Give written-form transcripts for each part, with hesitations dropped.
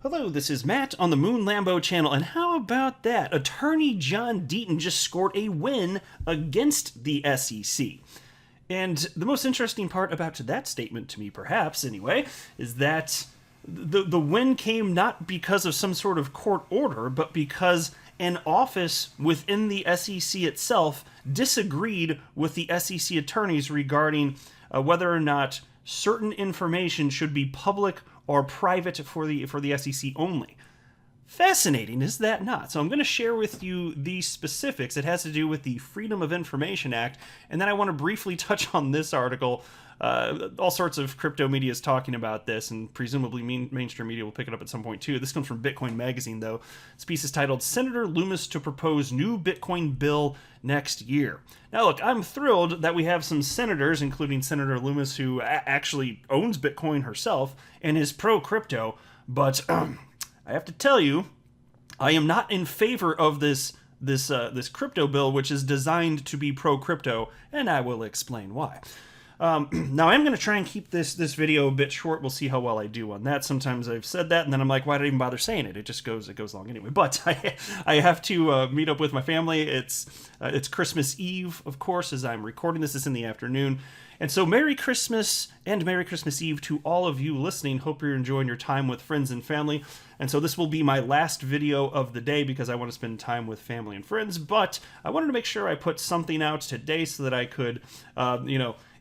Hello, this is Matt on the Moon Lambo channel, and how about that? Attorney John Deaton just scored a win against the SEC. And the most interesting part about that statement to me, perhaps, anyway, is that the win came not because of some sort of court order, but because an office within the SEC itself disagreed with the SEC attorneys regarding whether or not certain information should be public or private for the SEC only. Fascinating, is that not? So I'm going to share with you the specifics. It has to do with the Freedom of Information Act, and then I want to briefly touch on this article. All sorts of crypto media is talking about this, and presumably mainstream media will pick it up at some point too. This comes from Bitcoin Magazine, though. This piece is titled, Senator Loomis to Propose New Bitcoin Bill Next Year. Now look, I'm thrilled that we have some senators, including Senator Loomis, who actually owns Bitcoin herself and is pro-crypto, but I have to tell you, I am not in favor of this crypto bill, which is designed to be pro-crypto, and I will explain why. Now, I'm going to try and keep this video a bit short. We'll see how well I do on that. Sometimes I've said that, and then I'm like, why did I even bother saying it? It just goes long anyway. But I have to meet up with my family. It's Christmas Eve, of course, as I'm recording this. It's in the afternoon. And so Merry Christmas and Merry Christmas Eve to all of you listening. Hope you're enjoying your time with friends and family. And so this will be my last video of the day because I want to spend time with family and friends. But I wanted to make sure I put something out today so that I could,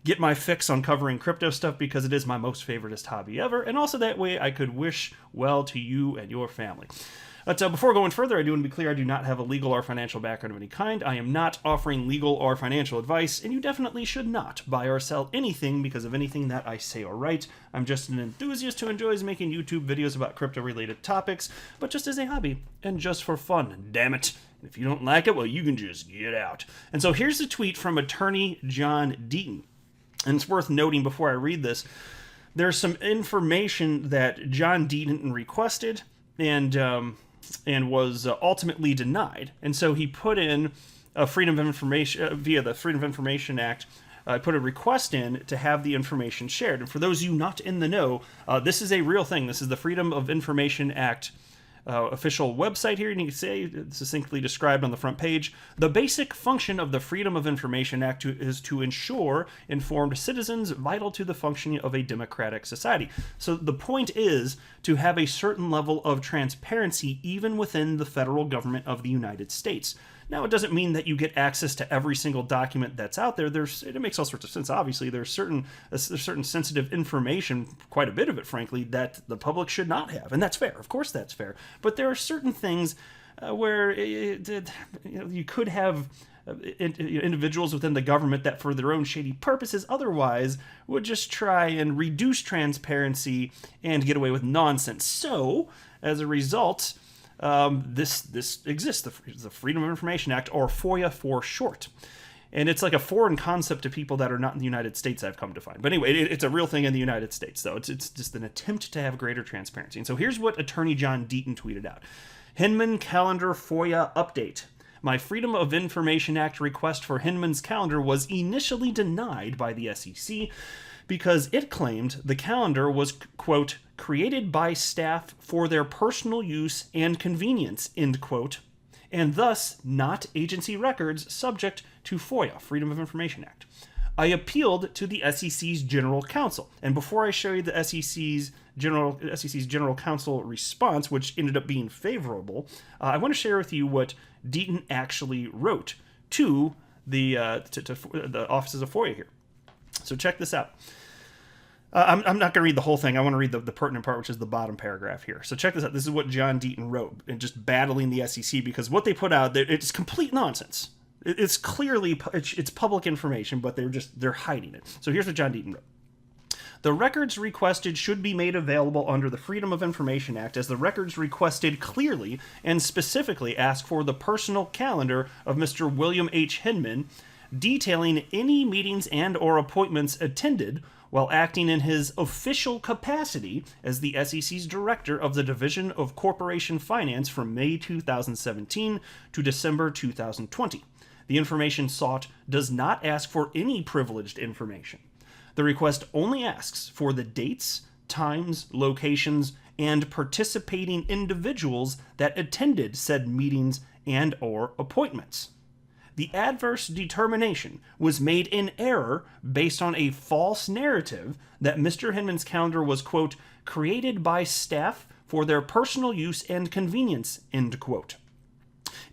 get my fix on covering crypto stuff because it is my most favoriteest hobby ever. And also that way I could wish well to you and your family. But before going further, I do want to be clear, I do not have a legal or financial background of any kind. I am not offering legal or financial advice, and you definitely should not buy or sell anything because of anything that I say or write. I'm just an enthusiast who enjoys making YouTube videos about crypto-related topics, but just as a hobby and just for fun, damn it. If you don't like it, well, you can just get out. And so here's a tweet from Attorney John Deaton. And it's worth noting before I read this, there's some information that John Deaton requested and was ultimately denied. And so he put in a Freedom of Information, via the Freedom of Information Act, put a request in to have the information shared. And for those of you not in the know, this is a real thing. This is the Freedom of Information Act official website here, and you can say, succinctly described on the front page, the basic function of the Freedom of Information Act is to ensure informed citizens vital to the functioning of a democratic society. So the point is to have a certain level of transparency even within the federal government of the United States. Now, it doesn't mean that you get access to every single document that's out there. It makes all sorts of sense. Obviously, there's certain sensitive information, quite a bit of it, frankly, that the public should not have, and that's fair. Of course, that's fair. But there are certain things where you could have individuals within the government that, for their own shady purposes, otherwise would just try and reduce transparency and get away with nonsense. So, as a result, this exists, the Freedom of Information Act, or FOIA for short. And it's like a foreign concept to people that are not in the United States, I've come to find. But anyway, it's a real thing in the United States, though. It's just an attempt to have greater transparency. And so here's what Attorney John Deaton tweeted out. Hinman Calendar FOIA Update. My Freedom of Information Act request for Hinman's calendar was initially denied by the SEC because it claimed the calendar was, quote, created by staff for their personal use and convenience, end quote, and thus not agency records subject to FOIA, Freedom of Information Act. I appealed to the SEC's General Counsel, and before I show you the SEC's General Counsel response, which ended up being favorable, I want to share with you what Deaton actually wrote to the offices of FOIA here. So check this out. I'm not going to read the whole thing. I want to read the pertinent part, which is the bottom paragraph here. So check this out. This is what John Deaton wrote, and just battling the SEC, because what they put out, it's complete nonsense. It's clearly, it's public information, but they're hiding it. So here's what John Deaton wrote. The records requested should be made available under the Freedom of Information Act, as the records requested clearly and specifically ask for the personal calendar of Mr. William H. Hinman, detailing any meetings and or appointments attended while acting in his official capacity as the SEC's Director of the Division of Corporation Finance from May 2017 to December 2020. The information sought does not ask for any privileged information. The request only asks for the dates, times, locations, and participating individuals that attended said meetings and/or appointments. The adverse determination was made in error based on a false narrative that Mr. Hinman's calendar was, quote, created by staff for their personal use and convenience, end quote.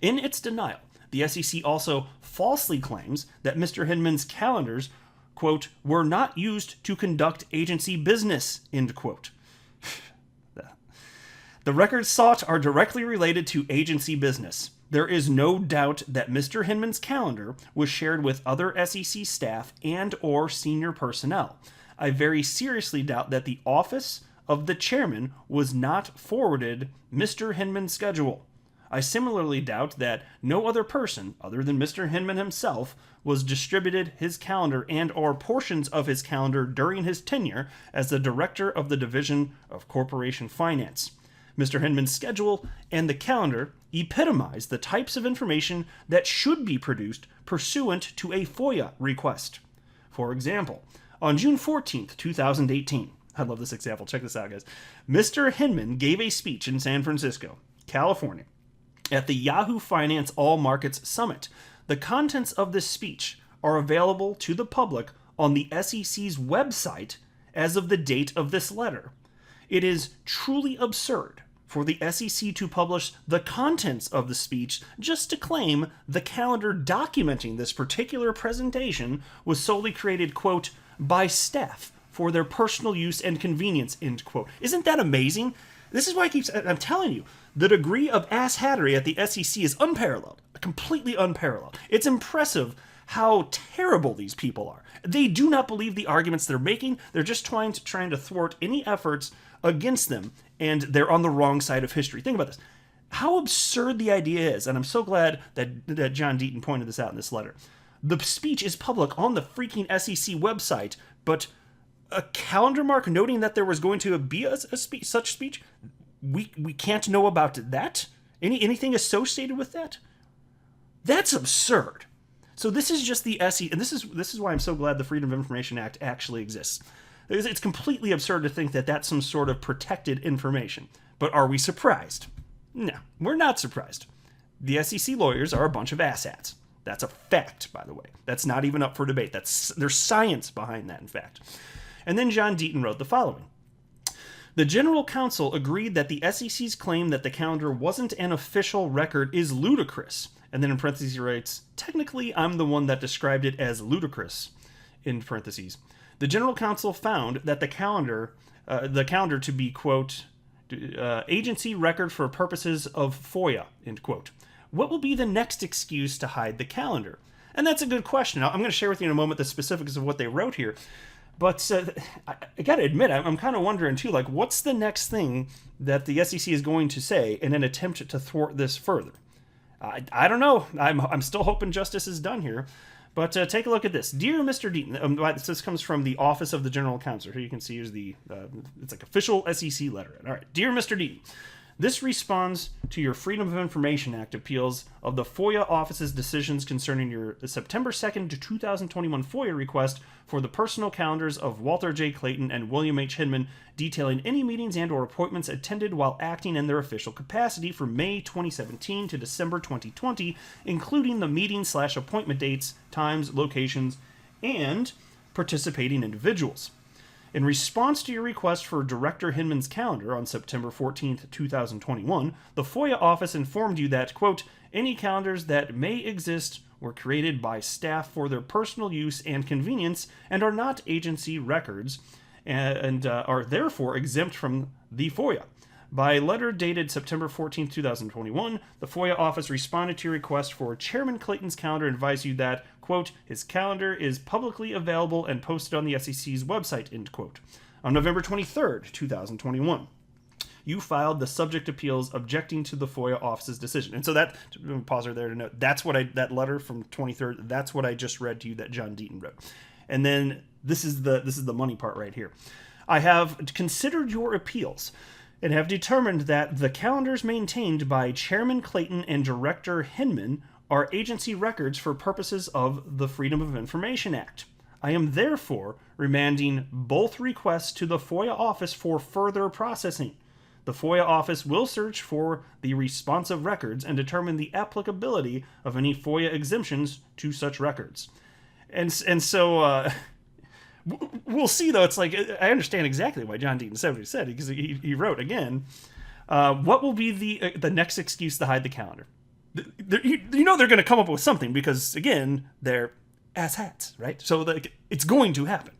In its denial, the SEC also falsely claims that Mr. Hinman's calendars, quote, were not used to conduct agency business, end quote. The records sought are directly related to agency business. There is no doubt that Mr. Hinman's calendar was shared with other SEC staff and/or senior personnel. I very seriously doubt that the office of the chairman was not forwarded Mr. Hinman's schedule. I similarly doubt that no other person, other than Mr. Hinman himself, was distributed his calendar and/or portions of his calendar during his tenure as the director of the Division of Corporation Finance. Mr. Hinman's schedule and the calendar epitomize the types of information that should be produced pursuant to a FOIA request. For example, on June 14th, 2018, I love this example, check this out, guys. Mr. Hinman gave a speech in San Francisco, California, at the Yahoo Finance All Markets Summit. The contents of this speech are available to the public on the SEC's website as of the date of this letter. It is truly absurd for the SEC to publish the contents of the speech just to claim the calendar documenting this particular presentation was solely created, quote, by staff for their personal use and convenience, end quote. Isn't that amazing? This is why I'm telling you, the degree of asshattery at the SEC is unparalleled, completely unparalleled. It's impressive how terrible these people are. They do not believe the arguments they're making. They're just trying to thwart any efforts against them, and they're on the wrong side of history. Think about this. How absurd the idea is, and I'm so glad that John Deaton pointed this out in this letter. The speech is public on the freaking SEC website, but a calendar mark noting that there was going to be such speech, we can't know about that? Anything associated with that? That's absurd. So this is just the SEC, and this is why I'm so glad the Freedom of Information Act actually exists. It's completely absurd to think that that's some sort of protected information. But are we surprised? No, we're not surprised. The SEC lawyers are a bunch of asshats. That's a fact, by the way. That's not even up for debate. There's science behind that, in fact. And then John Deaton wrote the following. The General Counsel agreed that the SEC's claim that the calendar wasn't an official record is ludicrous. And then in parentheses he writes, technically I'm the one that described it as ludicrous, in parentheses. The General Counsel found that the calendar to be, quote, agency record for purposes of FOIA, end quote. What will be the next excuse to hide the calendar? And that's a good question. I'm going to share with you in a moment the specifics of what they wrote here. But I got to admit, I'm kind of wondering, too, like, what's the next thing that the SEC is going to say in an attempt to thwart this further? I don't know. I'm still hoping justice is done here. But take a look at this. Dear Mr. Deaton, this comes from the Office of the General Counsel. Here you can see here's the, it's like official SEC letter. All right. Dear Mr. Deaton, this responds to your Freedom of Information Act appeals of the FOIA Office's decisions concerning your September 2nd, 2021 FOIA request for the personal calendars of Walter J. Clayton and William H. Hinman, detailing any meetings and or appointments attended while acting in their official capacity from May 2017 to December 2020, including the meeting/appointment dates, times, locations, and participating individuals. In response to your request for Director Hinman's calendar on September 14th, 2021, the FOIA office informed you that, quote, any calendars that may exist were created by staff for their personal use and convenience and are not agency records and are therefore exempt from the FOIA. By letter dated September 14, 2021, the FOIA office responded to your request for Chairman Clayton's calendar and advised you that, quote, his calendar is publicly available and posted on the SEC's website, end quote. On November 23, 2021, you filed the subject appeals objecting to the FOIA office's decision. And so that, pause there to note, that's what that letter from 23rd, that's what I just read to you that John Deaton wrote. And then this is the money part right here. I have considered your appeals and have determined that the calendars maintained by Chairman Clayton and Director Hinman are agency records for purposes of the Freedom of Information Act. I am therefore remanding both requests to the FOIA office for further processing. The FOIA office will search for the responsive records and determine the applicability of any FOIA exemptions to such records. And so we'll see, though. It's like, I understand exactly why John Deaton said what he said, because he wrote, again, what will be the next excuse to hide the calendar? You know they're going to come up with something, because, again, they're asshats, right? So it's going to happen.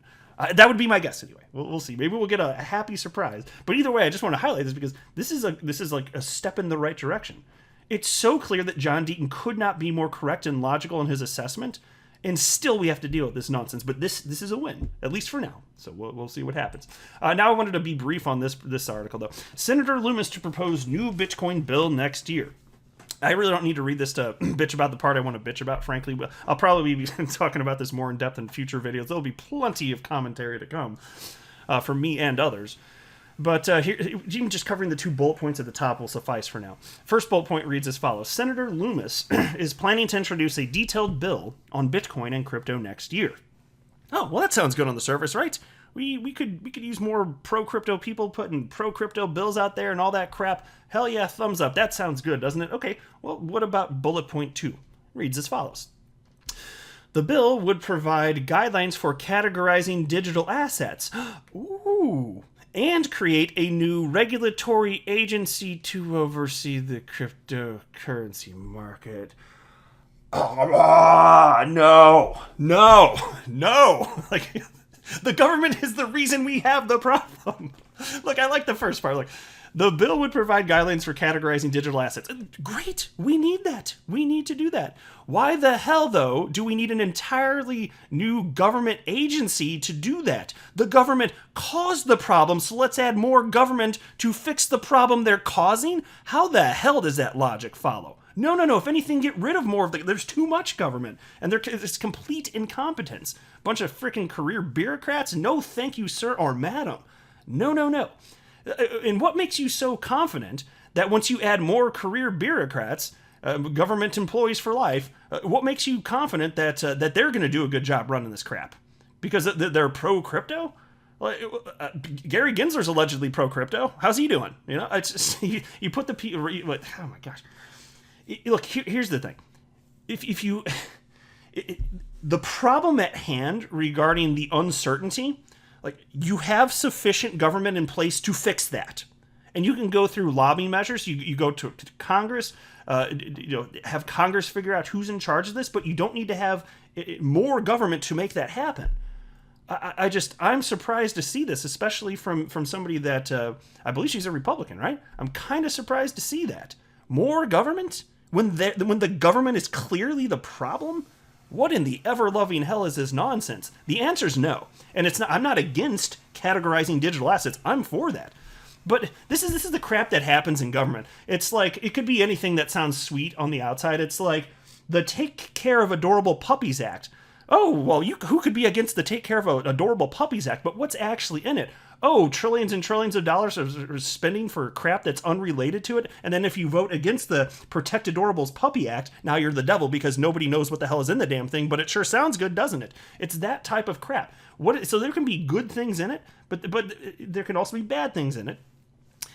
That would be my guess, anyway. We'll see. Maybe we'll get a happy surprise. But either way, I just want to highlight this, because this is like a step in the right direction. It's so clear that John Deaton could not be more correct and logical in his assessment, and still we have to deal with this nonsense. But this is a win, at least for now. So we'll see what happens. Now I wanted to be brief on this article, though. Senator Loomis to propose new Bitcoin bill next year. I really don't need to read this to bitch about the part I want to bitch about, frankly. But I'll probably be talking about this more in depth in future videos. There'll be plenty of commentary to come from me and others. But here, even just covering the 2 bullet points at the top will suffice for now. First bullet point reads as follows. Senator Loomis is planning to introduce a detailed bill on Bitcoin and crypto next year. Oh, well, that sounds good on the surface, right? We could use more pro-crypto people putting pro-crypto bills out there and all that crap. Hell yeah, thumbs up. That sounds good, doesn't it? Okay, well, what about bullet point 2? Reads as follows. The bill would provide guidelines for categorizing digital assets. Ooh. And create a new regulatory agency to oversee the cryptocurrency market. No. Like, the government is the reason we have the problem. Look, I like the first part. Like, the bill would provide guidelines for categorizing digital assets. Great. We need that. We need to do that. Why the hell, though, do we need an entirely new government agency to do that? The government caused the problem, so let's add more government to fix the problem they're causing? How the hell does that logic follow? No. If anything, get rid of more of there's too much government, and there's complete incompetence. Bunch of freaking career bureaucrats? No, thank you, sir or madam. No. And what makes you so confident that once you add more career bureaucrats, government employees for life, what makes you confident that they're going to do a good job running this crap? Because they're pro-crypto? Gary Gensler's allegedly pro-crypto. How's he doing? You know, it's just, you put the people. Oh my gosh! Look, here's the thing. The problem at hand regarding the uncertainty. Like, you have sufficient government in place to fix that. And you can go through lobbying measures. You go to Congress, have Congress figure out who's in charge of this, but you don't need to have more government to make that happen. I'm surprised to see this, especially from somebody that, I believe she's a Republican, right? I'm kind of surprised to see that. More government? When the government is clearly the problem? What in the ever-loving hell is this nonsense? The answer's no. And I'm not against categorizing digital assets. I'm for that. But this is the crap that happens in government. It's like, it could be anything that sounds sweet on the outside. It's like the Take Care of Adorable Puppies Act. Oh, well, who could be against the Take Care of Adorable Puppies Act? But what's actually in it? Oh, trillions and trillions of dollars are spending for crap that's unrelated to it. And then if you vote against the Protect Adorables Puppy Act, now you're the devil because nobody knows what the hell is in the damn thing, but it sure sounds good, doesn't it? It's that type of crap. So there can be good things in it, but there can also be bad things in it.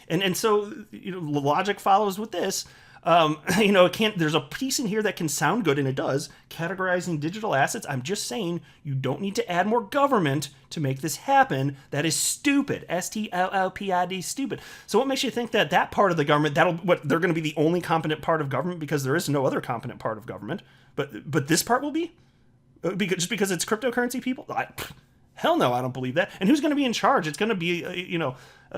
And so, the logic follows with this. There's a piece in here that can sound good, and it does. Categorizing digital assets. I'm just saying you don't need to add more government to make this happen. That is stupid. STOOPID, stupid. So what makes you think that part of the government, they're going to be the only competent part of government because there is no other competent part of government, but this part will be? Just because it's cryptocurrency people? Hell no, I don't believe that. And who's going to be in charge? It's going to be,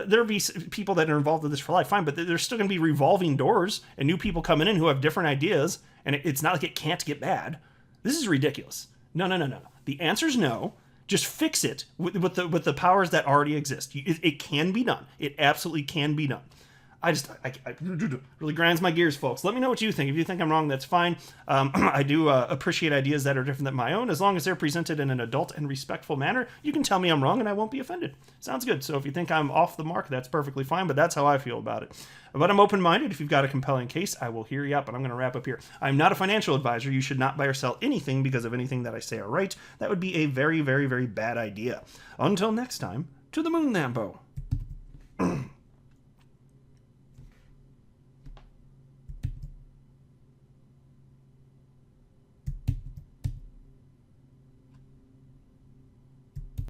there'll be people that are involved with this for life, fine, but there's still going to be revolving doors and new people coming in who have different ideas, and it's not like it can't get bad. This is ridiculous. No. The answer is no. Just fix it with the powers that already exist. It can be done. It absolutely can be done. I really grinds my gears, folks. Let me know what you think. If you think I'm wrong, that's fine. I do appreciate ideas that are different than my own. As long as they're presented in an adult and respectful manner, you can tell me I'm wrong and I won't be offended. Sounds good. So if you think I'm off the mark, that's perfectly fine, but that's how I feel about it. But I'm open-minded. If you've got a compelling case, I will hear you out, but I'm going to wrap up here. I'm not a financial advisor. You should not buy or sell anything because of anything that I say or write. That would be a very, very, very bad idea. Until next time, to the moon, Lambo.